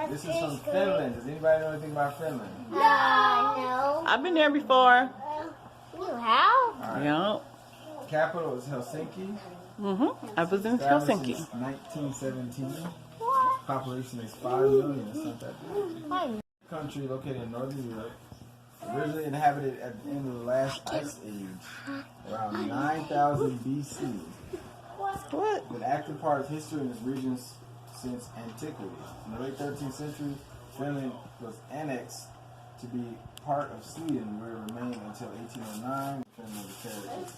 This is from Finland. Does anybody know anything about Finland? No. I've been there before. You have? Alright. Yep. Capital is Helsinki. I was in Established Helsinki. since 1917. Population is 5 million. It's not that big. Country located in northern Europe. Originally inhabited at the end of the last ice age, around 9000 BC. What? Been an active part of history in this region since antiquity. In the late 13th century, Finland was annexed to be part of Sweden, where it remained until 1809. Finland declared its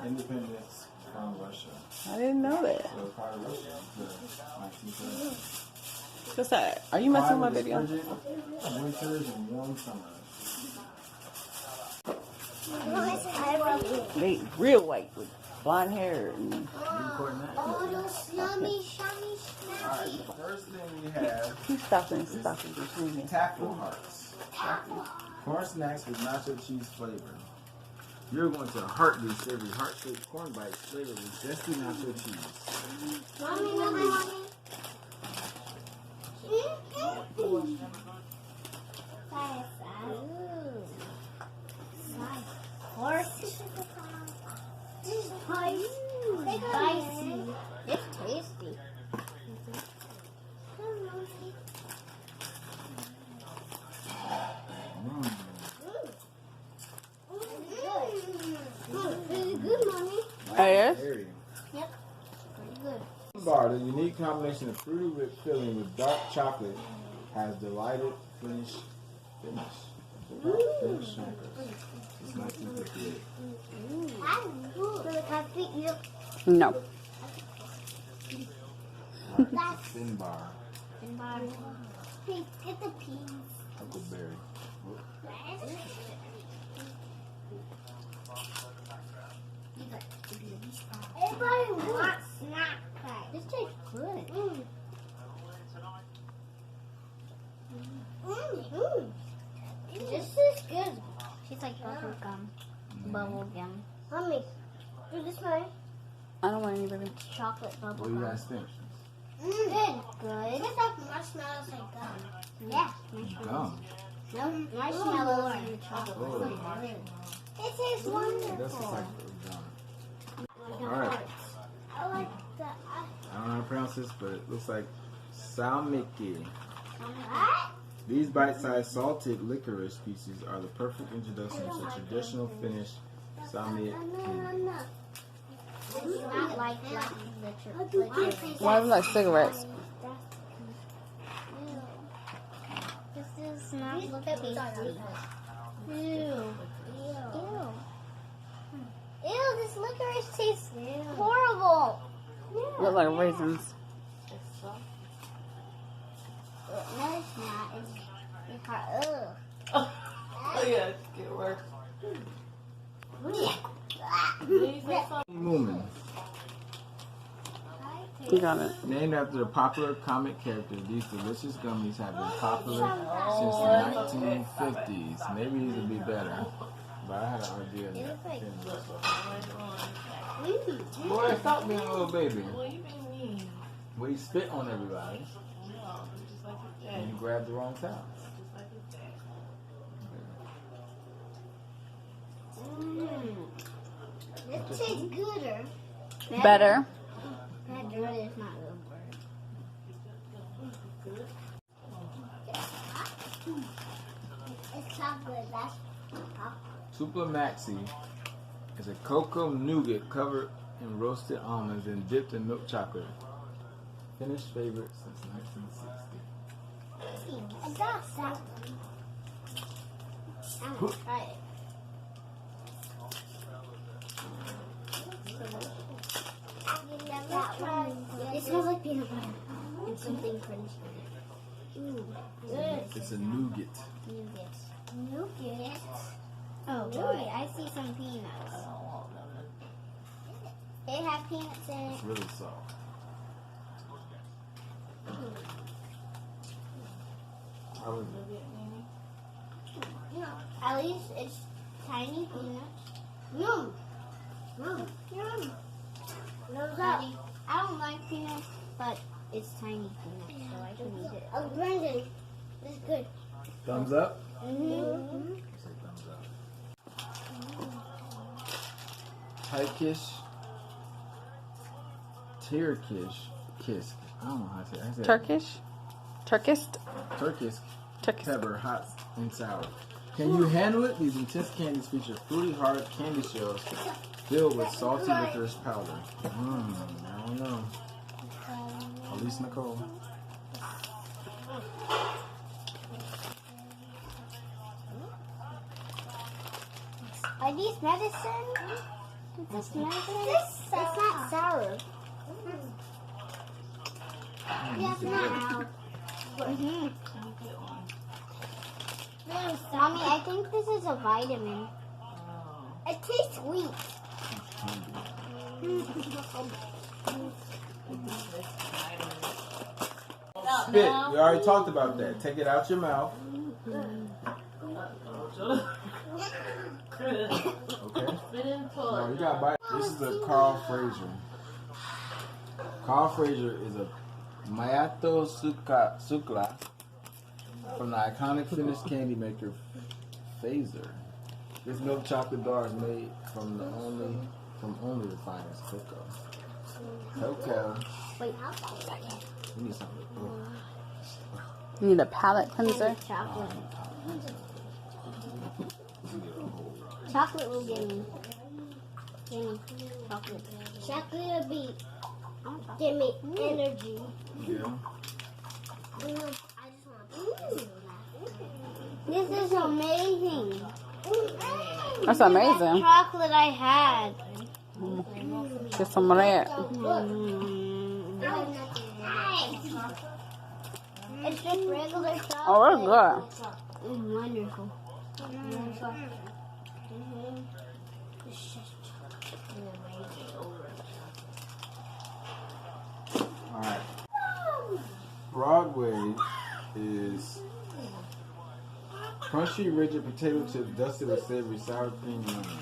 independence from Russia. I didn't know that. So it's part of Russia until 1970. What's that? Are you messing with my Climate is video? frigid, winters and warm summers. They real white with blonde hair. And Recording that. Oh, those yummy, Alright, the first thing we have he's stopping between. taffel hearts. Corn snacks with nacho cheese flavor. You're going to heart these savory heart-shaped corn bites flavored with zesty nacho cheese. Mommy. Spicy. It's tasty. Really good, Mommy. Oh, yes? Area. Yep. Pretty good. Bar, the unique combination of fruity whipped filling with dark chocolate has delighted finish. Finish smackers. It's 1958. No. Thin bar. Get the peas. Huckleberry. Everybody wants snack pack. This tastes good. This is good. She's like bubble gum. Bubble gum. Mommy, do this way. I don't want any baby. It's chocolate bubble What do you gum. guys think? Good. Good. It's like marshmallows like gum. Yeah. Gum. No, marshmallows and chocolate. Oh. It tastes That's wonderful. just like gum. Alright. I like that. I don't know how to pronounce this, but it looks like salmiakki. What? These bite-sized salted licorice pieces are the perfect introduction to traditional Finnish salmiakki. It's not like licorice. Why do like cigarettes? This does not look tasty. Ew. Ew, this licorice tastes horrible. Look like raisins. No, it's not. It's hot. Ugh. Oh yeah, it's get worse. Moomin. You got it. Named after the popular comic character, these delicious gummies have been popular since the 1950s. Maybe these would be better, but I had an idea. Boy, stop being a little baby. Well, you spit on everybody, and you grab the wrong towel. This tastes gooder. Better. Better is not a word. It's chocolate. That's chocolate. Super Maxi is a cocoa nougat covered in roasted almonds and dipped in milk chocolate. Finnish favorite since 1960. I got that. I'm gonna try it. It smells like peanut butter and something crunchy. Ooh, good. It's a nougat. Nougat. Oh boy, I see some peanuts. They have peanuts in it. It's really soft. How is it? At least it's tiny peanuts. Yum. Yum. Yum. I don't like peanuts, but It's tiny peanut, so I can eat it. Oh, Brandon, this is good. Thumbs up? Mm-hmm. Say thumbs up. Turkish. Kiss. I don't know how to say it. Turkish? Turkish? Turkish pepper, hot and sour. Can you handle it? These intense candies feature fruity, hard candy shells filled with salty licorice powder. I don't know. At least Nicole. Are these medicine? Is this medicine? It's not sour. Yes, now. Mommy, I think this is a vitamin. It tastes sweet. Spit. We already talked about that. Take it out your mouth. Okay. No, you gotta bite. This is a Carl Fraser. Carl Fraser is a Mayato Sukla from the iconic Finnish candy maker Phaser. This milk chocolate bar is made from only the finest cocoa. Wait, You need something. You need a palate cleanser. chocolate. Chocolate will give me. Chocolate. Chocolate will be. Give me energy. Yeah. This is amazing. That's amazing. Chocolate I had. Get some of that. It's just regular chocolate. Oh, that's good. It's wonderful. Alright. Broadway is crunchy, rigid potato chips dusted with savory sour cream and onion.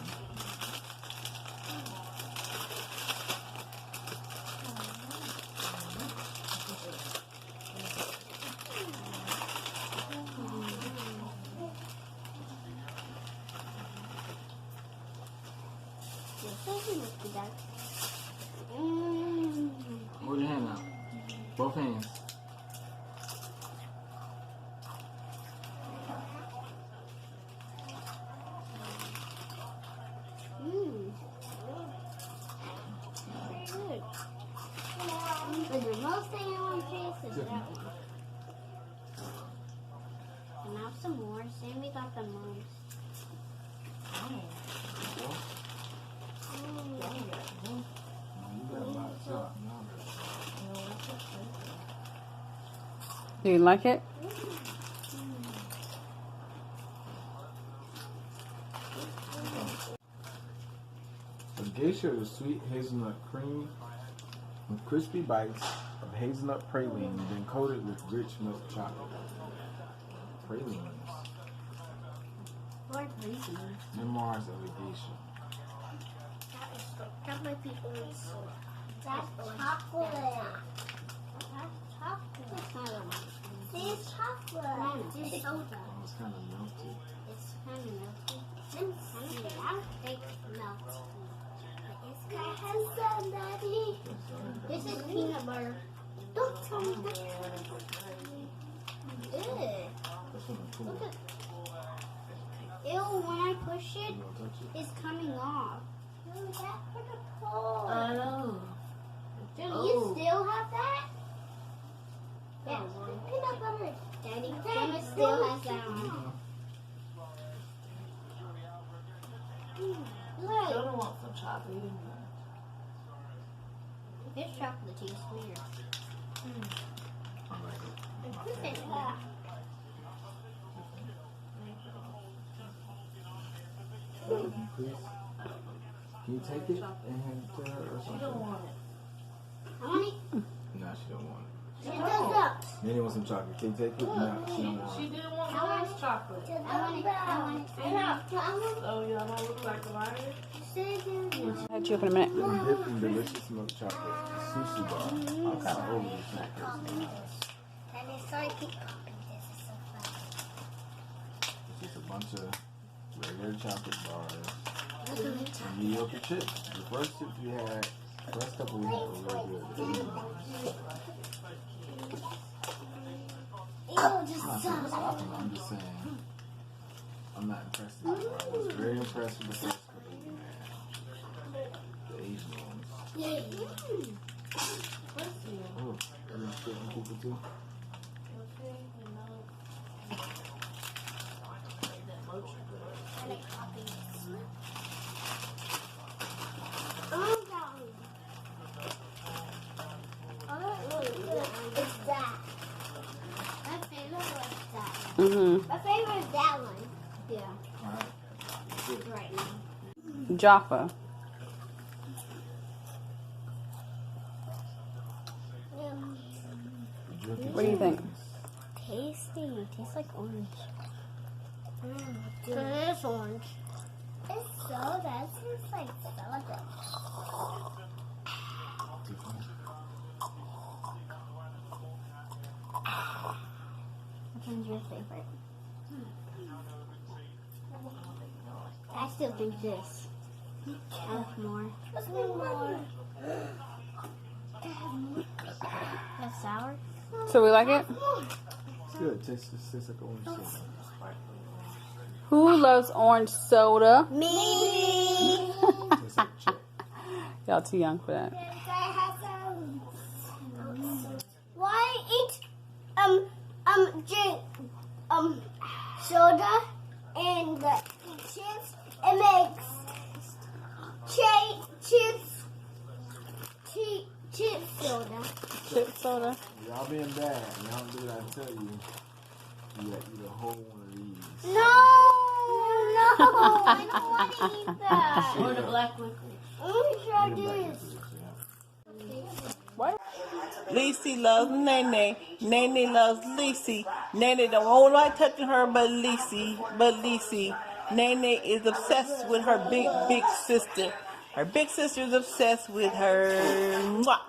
Hold your hand out. Both hands. Very good. But the most thing I want to taste is that one. And now some more. Sammy got the most. Do you like it? A geisha is sweet hazelnut cream with crispy bites of hazelnut praline, then coated with rich milk chocolate. Pralines. Or crazy. Memoirs of a geisha. That might be old soda. That's chocolate. That's chocolate. See, it's chocolate. It's soda. Oh, it's kind of melty. It's kind of melty. I don't think it's melty. But it's kind of daddy. This is peanut butter. Don't tell me that. Ew. That's from the Look pool. at. Ew, when I push it, You don't touch it? it's coming off. No, that's for the pole. Oh. Do you still have that? Yeah, peanut butter. Daddy, Gemma still has that on. Look, Jonah wants some chocolate. this chocolate tastes weird. I like it. Look at that. Please. Can you take it and hand it to her or She something? don't want it. I want it. No, she don't want it. She does that. Nanny wants some chocolate. Can you take it? No, she don't want She it. didn't want Liar's chocolate. I want it. I want it. I want it. Oh, y'all don't look like Liar? Say it again. I'll catch you up in a minute. And dipped in delicious milk chocolate. sushi bar. I'm kind of over this snack case, to be honest. And it's sorry keep popping. This is so fun. It's just a bunch of regular chocolate bars. And mediocre chips. The first chips we had, first couple we had were really good. The Asian ones. Ew, I'm just not saying it's awesome, I'm just saying I'm not impressed with it. I was very impressed with the first couple we had. The Asian ones. Yay. Oh, are you spitting people too? I like popping this. Oh, it's that. My favorite was that. My favorite is that one. Yeah. Alright. Good. Right now. Jaffa. What do you think? Tasty. Tastes like orange. It is orange. It's soda. It tastes like soda. Which one's your favorite? I still think this. I like more. Let's make more. That's sour? So we like it? It's good. It tastes like orange soda. Who loves orange soda? Me! Tastes like chip. Y'all too young for that. Why eat drink soda and the chips? It makes chip soda. Chip soda. Y'all being bad. Y'all don't do what I tell you. You gotta eat a whole one of these. No, I don't want to eat that. Or the black liquid. Let me try this. What? Lacey loves Nene. Nene loves Lacey. Nene don't want nobody touching her but Lacey. Nene is obsessed with her big sister. Her big sister is obsessed with her. Mwah.